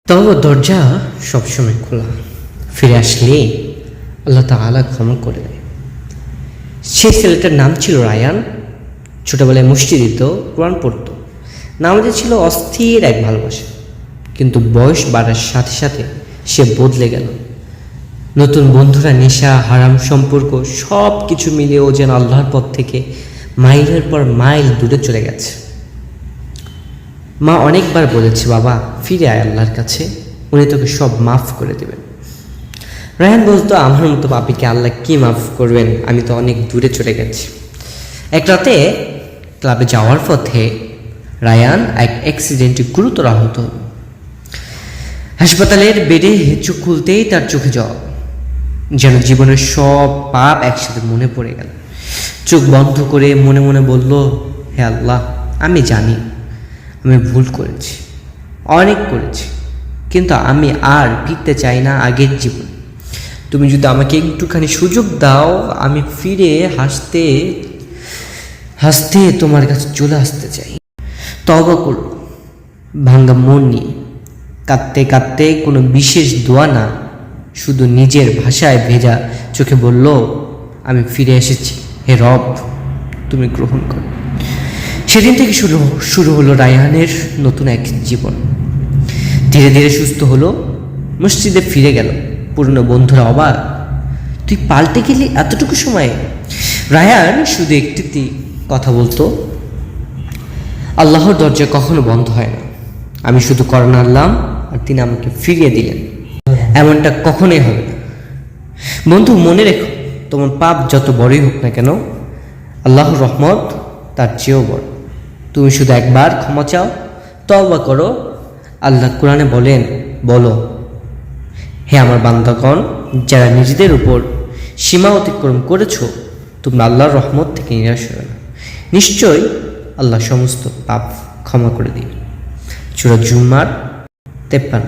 তবে দরজা সবসময় খোলা, ফিরে আসলে আল্লাহ তাআলা ক্ষমা করে দেয়। সেই ছেলেটার নাম ছিল রায়ান। ছোটবেলায় মুষ্টি দিত, কোরআন পড়ত, নামাজে ছিল অস্থির এক ভালোবাসা। কিন্তু বয়স বাড়ার সাথে সাথে সে বদলে গেল। নতুন বন্ধুরা, নেশা, হারাম সম্পর্ক, সব কিছু মিলিয়ে ও যেন আল্লাহর পথ থেকে মাইলের পর মাইল দূরে চলে গেছে। মা অনেকবার বলেছে, বাবা ফিরে আয় আল্লাহর কাছে, উনি তোকে সব মাফ করে দেবেন। রায়ান বলতো, আমার মতো পাপীকে আল্লাহ কি মাফ করবেন, আমি তো অনেক দূরে চলে গেছি। এক রাতে ক্লাবে যাওয়ার পথে রায়ান এক অ্যাক্সিডেন্টে গুরুতর আহত হল। হাসপাতালের বেডে চোখ খুলতেই তার চোখে জল, যেন জীবনের সব পাপ একসাথে মনে পড়ে গেল। চোখ বন্ধ করে মনে মনে বলল, হে আল্লাহ, আমি জানি আমি ভুল করেছি, অনেক করেছি, কিন্তু আমি আর ফিরতে চাই না আগের জীবন। তুমি যদি আমাকে একটুখানি সুযোগ দাও, আমি ফিরে হাসতে হাসতে তোমার কাছে চলে আসতে চাই। তওবা করল ভাঙ্গা মন নিয়ে, কাঁদতে কাঁদতে, কোনো বিশেষ দোয়া না, শুধু নিজের ভাষায় ভেজা চোখে বলল, আমি ফিরে এসেছি, হে রব তুমি গ্রহণ করো। সেদিন থেকে শুরু হলো রায়হানের নতুন এক জীবন। ধীরে ধীরে সুস্থ হলো, মসজিদে ফিরে গেল। পুরনো বন্ধুরা অবাক, তুই পাল্টে গেলি এতটুকু সময়ে। রায়হান শুধু একটি কথা বলতো, আল্লাহর দরজা কখনো বন্ধ হয় না। আমি শুধু করোনা আনলাম আর তিনি আমাকে ফিরিয়ে দিলেন। এমনটা কখনোই হবে না। বন্ধু, মনে রেখো, তোমার পাপ যত বড়ই হোক না কেন, আল্লাহর রহমত তার চেয়েও বড়। তুমি শুধু একবার ক্ষমা চাও, তওবা করো। আল্লাহ কোরআনে বলেন, বলো, হে আমার বান্দাগণ, যারা নিজেদের উপর সীমা অতিক্রম করেছো, তোমরা আল্লাহর রহমত থেকে নিরাশ হবে না। নিশ্চয়ই আল্লাহ সমস্ত পাপ ক্ষমা করে দিবেন। সূরা জুমার 53।